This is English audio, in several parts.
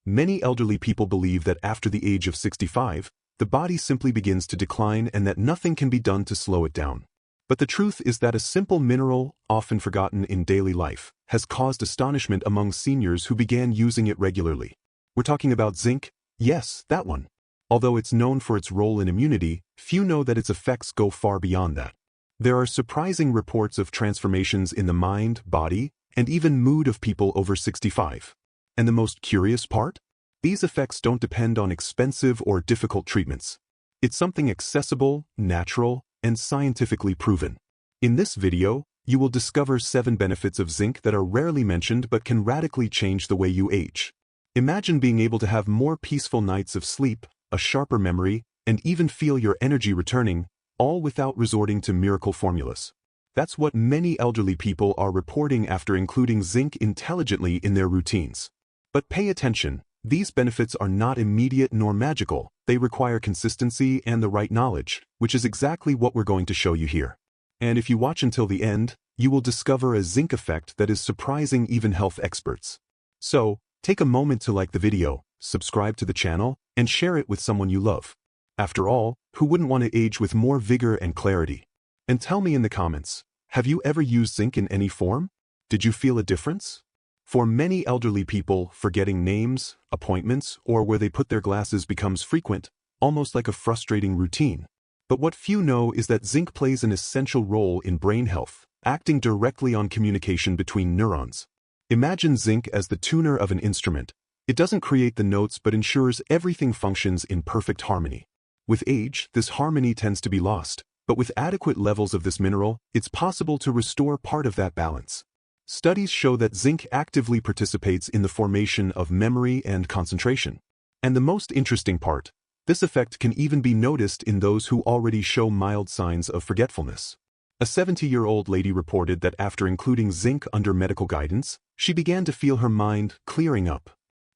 Many elderly people believe that after the age of 65, the body simply begins to decline and that nothing can be done to slow it down. But the truth is that a simple mineral, often forgotten in daily life, has caused astonishment among seniors who began using it regularly. We're talking about zinc? Yes, that one. Although it's known for its role in immunity, few know that its effects go far beyond that. There are surprising reports of transformations in the mind, body, and even mood of people over 65. And the most curious part? These effects don't depend on expensive or difficult treatments. It's something accessible, natural, and scientifically proven. In this video, you will discover 7 benefits of zinc that are rarely mentioned but can radically change the way you age. Imagine being able to have more peaceful nights of sleep, a sharper memory, and even feel your energy returning, all without resorting to miracle formulas. That's what many elderly people are reporting after including zinc intelligently in their routines. But pay attention, these benefits are not immediate nor magical, they require consistency and the right knowledge, which is exactly what we're going to show you here. And if you watch until the end, you will discover a zinc effect that is surprising even health experts. So, take a moment to like the video, subscribe to the channel, and share it with someone you love. After all, who wouldn't want to age with more vigor and clarity? And tell me in the comments, have you ever used zinc in any form? Did you feel a difference? For many elderly people, forgetting names, appointments, or where they put their glasses becomes frequent, almost like a frustrating routine. But what few know is that zinc plays an essential role in brain health, acting directly on communication between neurons. Imagine zinc as the tuner of an instrument. It doesn't create the notes but ensures everything functions in perfect harmony. With age, this harmony tends to be lost, but with adequate levels of this mineral, it's possible to restore part of that balance. Studies show that zinc actively participates in the formation of memory and concentration. And the most interesting part, this effect can even be noticed in those who already show mild signs of forgetfulness. A 70-year-old lady reported that after including zinc under medical guidance, she began to feel her mind clearing up.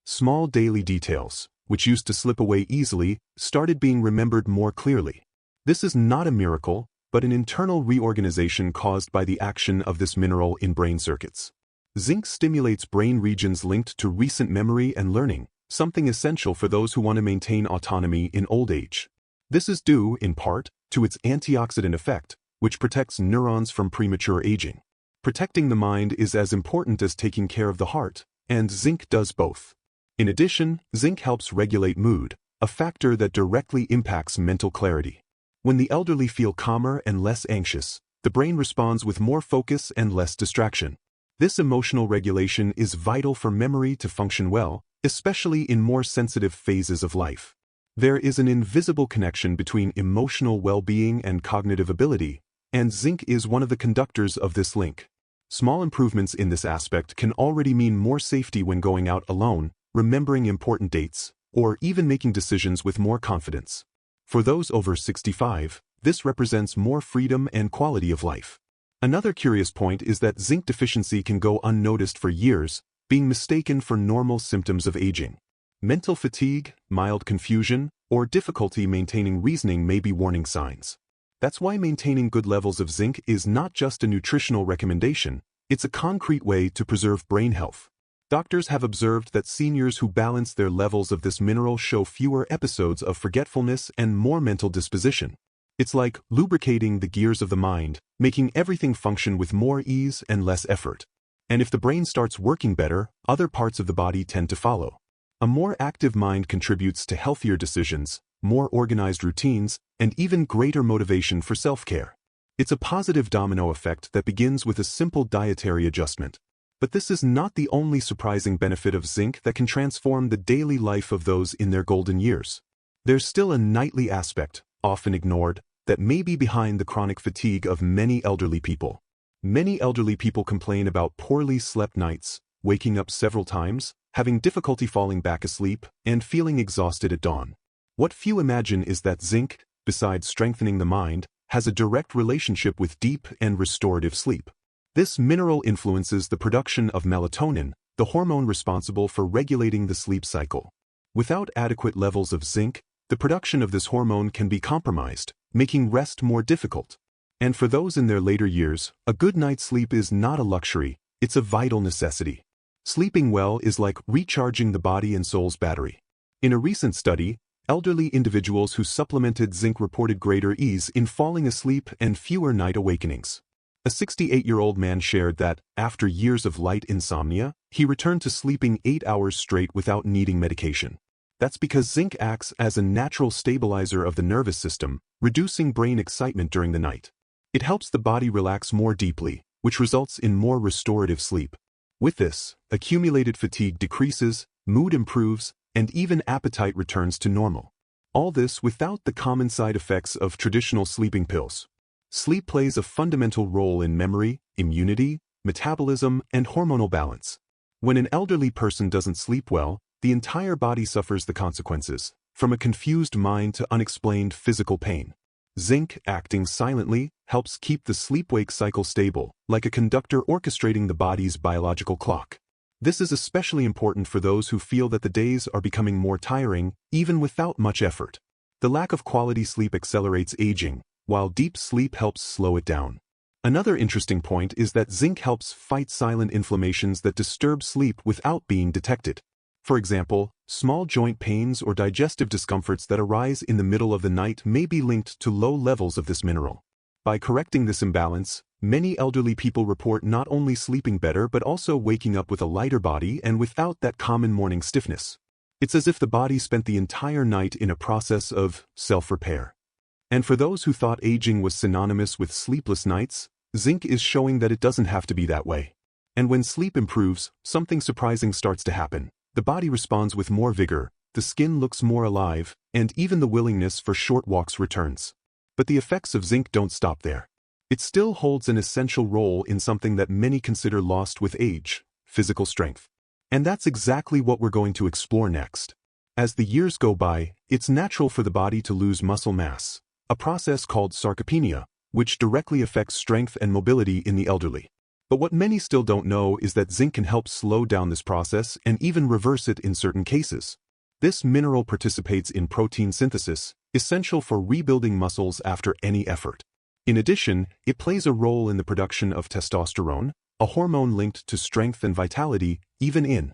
Small daily details, which used to slip away easily, started being remembered more clearly. This is not a miracle, but an internal reorganization caused by the action of this mineral in brain circuits. Zinc stimulates brain regions linked to recent memory and learning, something essential for those who want to maintain autonomy in old age. This is due, in part, to its antioxidant effect, which protects neurons from premature aging. Protecting the mind is as important as taking care of the heart, and zinc does both. In addition, zinc helps regulate mood, a factor that directly impacts mental clarity. When the elderly feel calmer and less anxious, the brain responds with more focus and less distraction. This emotional regulation is vital for memory to function well, especially in more sensitive phases of life. There is an invisible connection between emotional well-being and cognitive ability, and zinc is one of the conductors of this link. Small improvements in this aspect can already mean more safety when going out alone, remembering important dates, or even making decisions with more confidence. For those over 65, this represents more freedom and quality of life. Another curious point is that zinc deficiency can go unnoticed for years, being mistaken for normal symptoms of aging. Mental fatigue, mild confusion, or difficulty maintaining reasoning may be warning signs. That's why maintaining good levels of zinc is not just a nutritional recommendation, it's a concrete way to preserve brain health. Doctors have observed that seniors who balance their levels of this mineral show fewer episodes of forgetfulness and more mental disposition. It's like lubricating the gears of the mind, making everything function with more ease and less effort. And if the brain starts working better, other parts of the body tend to follow. A more active mind contributes to healthier decisions, more organized routines, and even greater motivation for self-care. It's a positive domino effect that begins with a simple dietary adjustment. But this is not the only surprising benefit of zinc that can transform the daily life of those in their golden years. There's still a nightly aspect, often ignored, that may be behind the chronic fatigue of many elderly people. Many elderly people complain about poorly slept nights, waking up several times, having difficulty falling back asleep, and feeling exhausted at dawn. What few imagine is that zinc, besides strengthening the mind, has a direct relationship with deep and restorative sleep. This mineral influences the production of melatonin, the hormone responsible for regulating the sleep cycle. Without adequate levels of zinc, the production of this hormone can be compromised, making rest more difficult. And for those in their later years, a good night's sleep is not a luxury, it's a vital necessity. Sleeping well is like recharging the body and soul's battery. In a recent study, elderly individuals who supplemented zinc reported greater ease in falling asleep and fewer night awakenings. A 68-year-old man shared that, after years of light insomnia, he returned to sleeping 8 hours straight without needing medication. That's because zinc acts as a natural stabilizer of the nervous system, reducing brain excitement during the night. It helps the body relax more deeply, which results in more restorative sleep. With this, accumulated fatigue decreases, mood improves, and even appetite returns to normal. All this without the common side effects of traditional sleeping pills. Sleep plays a fundamental role in memory, immunity, metabolism, and hormonal balance. When an elderly person doesn't sleep well, the entire body suffers the consequences, from a confused mind to unexplained physical pain. Zinc, acting silently, helps keep the sleep-wake cycle stable, like a conductor orchestrating the body's biological clock. This is especially important for those who feel that the days are becoming more tiring, even without much effort. The lack of quality sleep accelerates aging, while deep sleep helps slow it down. Another interesting point is that zinc helps fight silent inflammations that disturb sleep without being detected. For example, small joint pains or digestive discomforts that arise in the middle of the night may be linked to low levels of this mineral. By correcting this imbalance, many elderly people report not only sleeping better but also waking up with a lighter body and without that common morning stiffness. It's as if the body spent the entire night in a process of self-repair. And for those who thought aging was synonymous with sleepless nights, zinc is showing that it doesn't have to be that way. And when sleep improves, something surprising starts to happen. The body responds with more vigor, the skin looks more alive, and even the willingness for short walks returns. But the effects of zinc don't stop there. It still holds an essential role in something that many consider lost with age: physical strength. And that's exactly what we're going to explore next. As the years go by, it's natural for the body to lose muscle mass, a process called sarcopenia, which directly affects strength and mobility in the elderly. But what many still don't know is that zinc can help slow down this process and even reverse it in certain cases. This mineral participates in protein synthesis, essential for rebuilding muscles after any effort. In addition, it plays a role in the production of testosterone, a hormone linked to strength and vitality, even in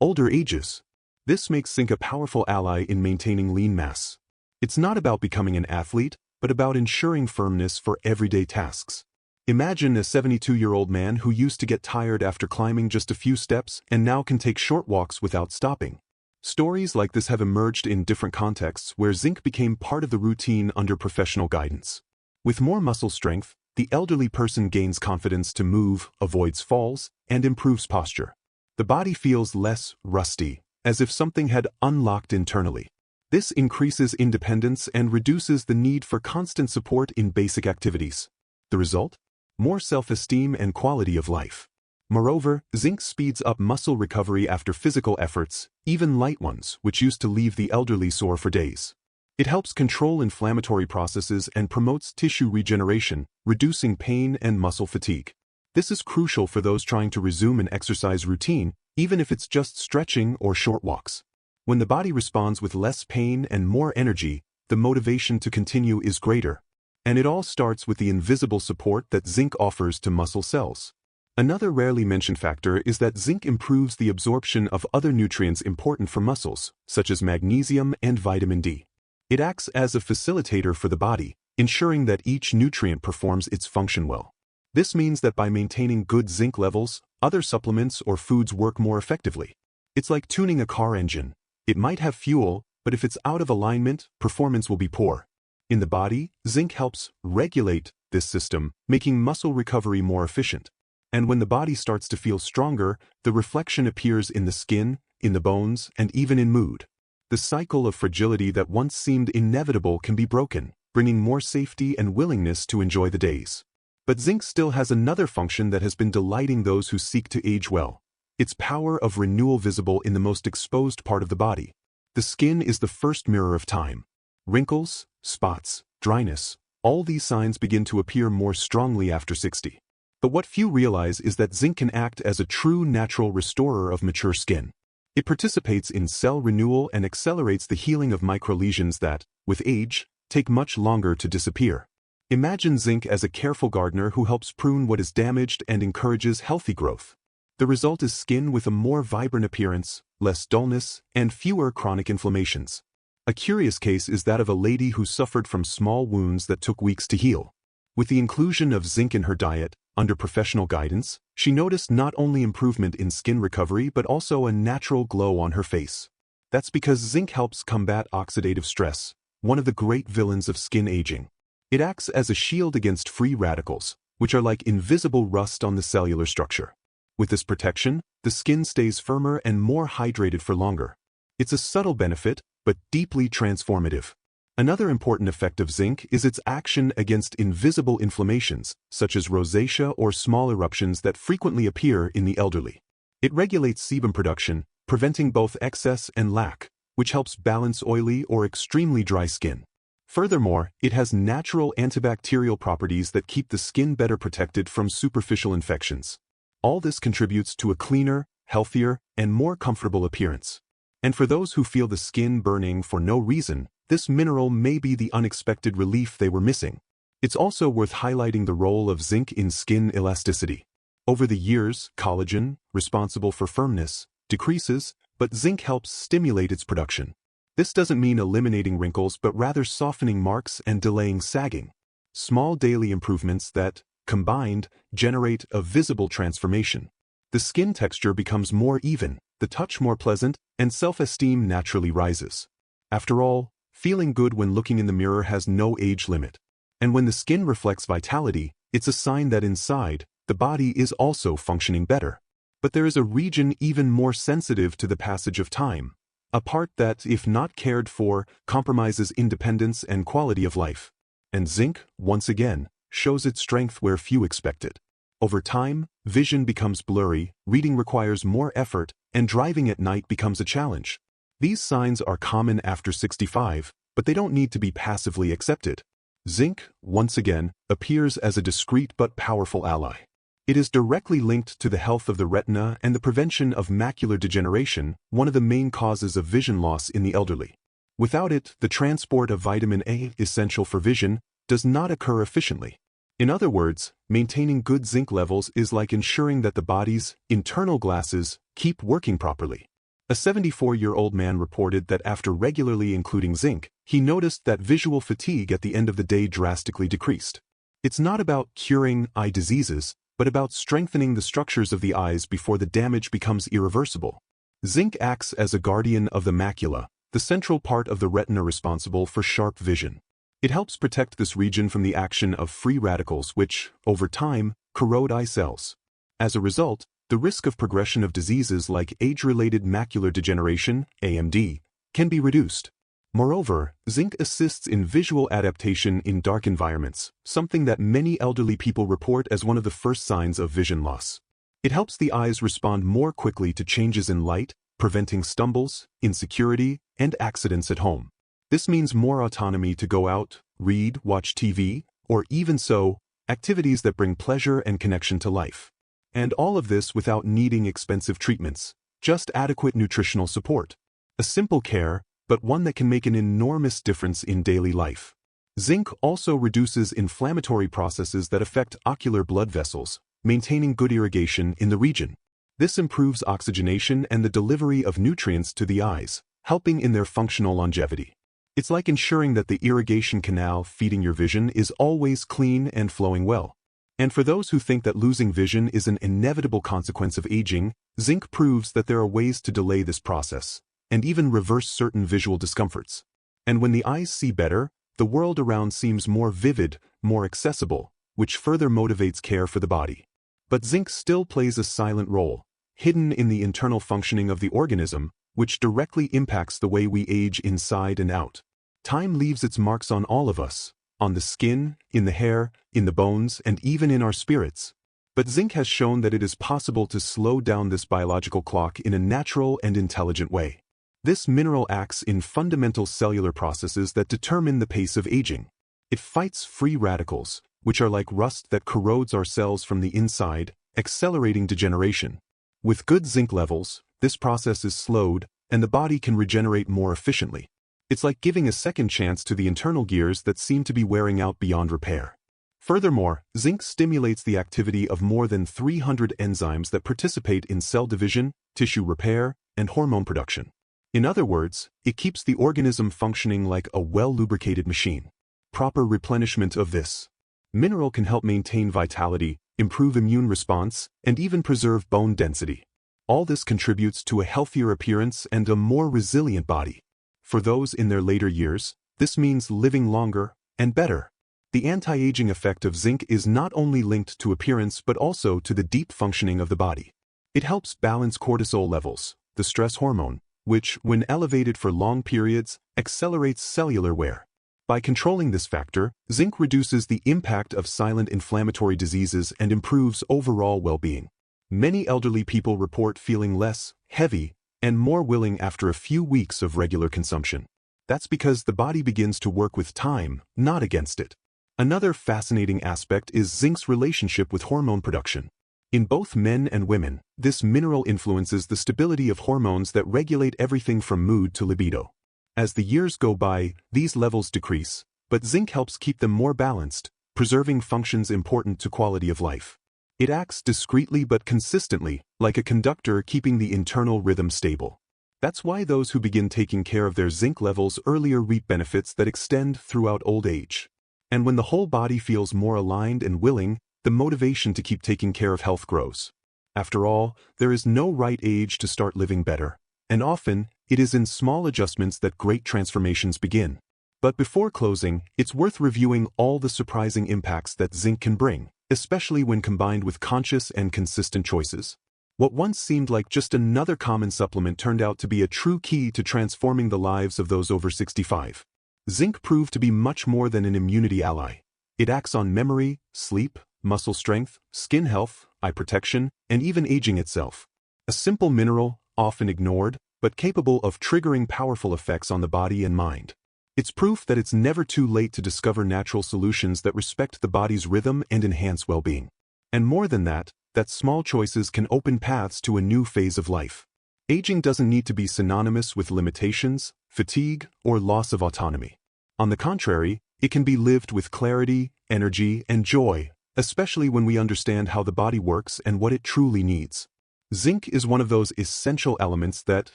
older ages. This makes zinc a powerful ally in maintaining lean mass. It's not about becoming an athlete, but about ensuring firmness for everyday tasks. Imagine a 72-year-old man who used to get tired after climbing just a few steps and now can take short walks without stopping. Stories like this have emerged in different contexts where zinc became part of the routine under professional guidance. With more muscle strength, the elderly person gains confidence to move, avoids falls, and improves posture. The body feels less rusty, as if something had unlocked internally. This increases independence and reduces the need for constant support in basic activities. The result? More self-esteem and quality of life. Moreover, zinc speeds up muscle recovery after physical efforts, even light ones, which used to leave the elderly sore for days. It helps control inflammatory processes and promotes tissue regeneration, reducing pain and muscle fatigue. This is crucial for those trying to resume an exercise routine, even if it's just stretching or short walks. When the body responds with less pain and more energy, the motivation to continue is greater. And it all starts with the invisible support that zinc offers to muscle cells. Another rarely mentioned factor is that zinc improves the absorption of other nutrients important for muscles, such as magnesium and vitamin D. It acts as a facilitator for the body, ensuring that each nutrient performs its function well. This means that by maintaining good zinc levels, other supplements or foods work more effectively. It's like tuning a car engine. It might have fuel, but if it's out of alignment, performance will be poor. In the body, zinc helps regulate this system, making muscle recovery more efficient. And when the body starts to feel stronger, the reflection appears in the skin, in the bones, and even in mood. The cycle of fragility that once seemed inevitable can be broken, bringing more safety and willingness to enjoy the days. But zinc still has another function that has been delighting those who seek to age well. Its power of renewal visible in the most exposed part of the body. The skin is the first mirror of time. Wrinkles, spots, dryness, all these signs begin to appear more strongly after 60. But what few realize is that zinc can act as a true natural restorer of mature skin. It participates in cell renewal and accelerates the healing of microlesions that, with age, take much longer to disappear. Imagine zinc as a careful gardener who helps prune what is damaged and encourages healthy growth. The result is skin with a more vibrant appearance, less dullness, and fewer chronic inflammations. A curious case is that of a lady who suffered from small wounds that took weeks to heal. With the inclusion of zinc in her diet, under professional guidance, she noticed not only improvement in skin recovery but also a natural glow on her face. That's because zinc helps combat oxidative stress, one of the great villains of skin aging. It acts as a shield against free radicals, which are like invisible rust on the cellular structure. With this protection, the skin stays firmer and more hydrated for longer. It's a subtle benefit, but deeply transformative. Another important effect of zinc is its action against invisible inflammations, such as rosacea or small eruptions that frequently appear in the elderly. It regulates sebum production, preventing both excess and lack, which helps balance oily or extremely dry skin. Furthermore, it has natural antibacterial properties that keep the skin better protected from superficial infections. All this contributes to a cleaner, healthier, and more comfortable appearance. And for those who feel the skin burning for no reason, this mineral may be the unexpected relief they were missing. It's also worth highlighting the role of zinc in skin elasticity. Over the years, collagen, responsible for firmness, decreases, but zinc helps stimulate its production. This doesn't mean eliminating wrinkles but rather softening marks and delaying sagging. Small daily improvements that, combined, generate a visible transformation. The skin texture becomes more even, the touch more pleasant, and self-esteem naturally rises. After all, feeling good when looking in the mirror has no age limit. And when the skin reflects vitality, it's a sign that inside, the body is also functioning better. But there is a region even more sensitive to the passage of time, a part that, if not cared for, compromises independence and quality of life. And zinc, once again, shows its strength where few expect it. Over time, vision becomes blurry, reading requires more effort, and driving at night becomes a challenge. These signs are common after 65, but they don't need to be passively accepted. Zinc, once again, appears as a discreet but powerful ally. It is directly linked to the health of the retina and the prevention of macular degeneration, one of the main causes of vision loss in the elderly. Without it, the transport of vitamin A, essential for vision, does not occur efficiently. In other words, maintaining good zinc levels is like ensuring that the body's internal glasses keep working properly. A 74-year-old man reported that after regularly including zinc, he noticed that visual fatigue at the end of the day drastically decreased. It's not about curing eye diseases, but about strengthening the structures of the eyes before the damage becomes irreversible. Zinc acts as a guardian of the macula, the central part of the retina responsible for sharp vision. It helps protect this region from the action of free radicals which, over time, corrode eye cells. As a result, the risk of progression of diseases like age-related macular degeneration, AMD, can be reduced. Moreover, zinc assists in visual adaptation in dark environments, something that many elderly people report as one of the first signs of vision loss. It helps the eyes respond more quickly to changes in light, preventing stumbles, insecurity, and accidents at home. This means more autonomy to go out, read, watch TV, or even so, activities that bring pleasure and connection to life. And all of this without needing expensive treatments, just adequate nutritional support. A simple care, but one that can make an enormous difference in daily life. Zinc also reduces inflammatory processes that affect ocular blood vessels, maintaining good irrigation in the region. This improves oxygenation and the delivery of nutrients to the eyes, helping in their functional longevity. It's like ensuring that the irrigation canal feeding your vision is always clean and flowing well. And for those who think that losing vision is an inevitable consequence of aging, zinc proves that there are ways to delay this process, and even reverse certain visual discomforts. And when the eyes see better, the world around seems more vivid, more accessible, which further motivates care for the body. But zinc still plays a silent role, hidden in the internal functioning of the organism, which directly impacts the way we age inside and out. Time leaves its marks on all of us, on the skin, in the hair, in the bones, and even in our spirits. But zinc has shown that it is possible to slow down this biological clock in a natural and intelligent way. This mineral acts in fundamental cellular processes that determine the pace of aging. It fights free radicals, which are like rust that corrodes our cells from the inside, accelerating degeneration. With good zinc levels, this process is slowed, and the body can regenerate more efficiently. It's like giving a second chance to the internal gears that seem to be wearing out beyond repair. Furthermore, zinc stimulates the activity of more than 300 enzymes that participate in cell division, tissue repair, and hormone production. In other words, it keeps the organism functioning like a well-lubricated machine. Proper replenishment of this mineral can help maintain vitality, improve immune response, and even preserve bone density. All this contributes to a healthier appearance and a more resilient body. For those in their later years, this means living longer and better. The anti-aging effect of zinc is not only linked to appearance but also to the deep functioning of the body. It helps balance cortisol levels, the stress hormone, which, when elevated for long periods, accelerates cellular wear. By controlling this factor, zinc reduces the impact of silent inflammatory diseases and improves overall well-being. Many elderly people report feeling less heavy and more willing after a few weeks of regular consumption. That's because the body begins to work with time, not against it. Another fascinating aspect is zinc's relationship with hormone production. In both men and women, this mineral influences the stability of hormones that regulate everything from mood to libido. As the years go by, these levels decrease, but zinc helps keep them more balanced, preserving functions important to quality of life. It acts discreetly but consistently, like a conductor keeping the internal rhythm stable. That's why those who begin taking care of their zinc levels earlier reap benefits that extend throughout old age. And when the whole body feels more aligned and willing, the motivation to keep taking care of health grows. After all, there is no right age to start living better, and often, it is in small adjustments that great transformations begin. But before closing, it's worth reviewing all the surprising impacts that zinc can bring, especially when combined with conscious and consistent choices. What once seemed like just another common supplement turned out to be a true key to transforming the lives of those over 65. Zinc proved to be much more than an immunity ally. It acts on memory, sleep, muscle strength, skin health, eye protection, and even aging itself. A simple mineral, often ignored, but capable of triggering powerful effects on the body and mind. It's proof that it's never too late to discover natural solutions that respect the body's rhythm and enhance well-being. And more than that small choices can open paths to a new phase of life. Aging doesn't need to be synonymous with limitations, fatigue, or loss of autonomy. On the contrary, it can be lived with clarity, energy, and joy, especially when we understand how the body works and what it truly needs. Zinc is one of those essential elements that,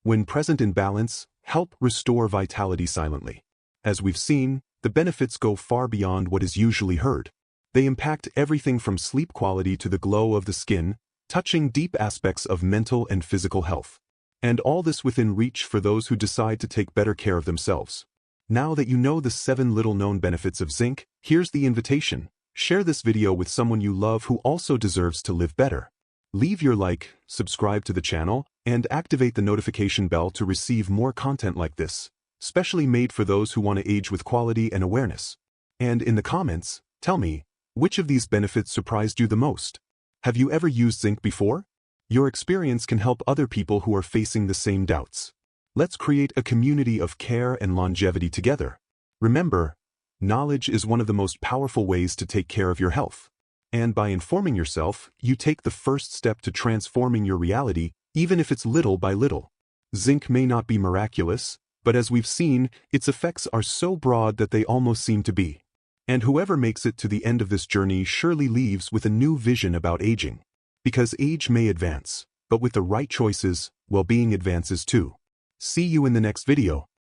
when present in balance, help restore vitality silently. As we've seen, the benefits go far beyond what is usually heard. They impact everything from sleep quality to the glow of the skin, touching deep aspects of mental and physical health. And all this within reach for those who decide to take better care of themselves. Now that you know the 7 little-known benefits of zinc, here's the invitation. Share this video with someone you love who also deserves to live better. Leave your like, subscribe to the channel, and activate the notification bell to receive more content like this, specially made for those who want to age with quality and awareness. And in the comments, tell me, which of these benefits surprised you the most? Have you ever used zinc before? Your experience can help other people who are facing the same doubts. Let's create a community of care and longevity together. Remember, knowledge is one of the most powerful ways to take care of your health. And by informing yourself, you take the first step to transforming your reality, even if it's little by little. Zinc may not be miraculous, but as we've seen, its effects are so broad that they almost seem to be. And whoever makes it to the end of this journey surely leaves with a new vision about aging. Because age may advance, but with the right choices, well-being advances too. See you in the next video.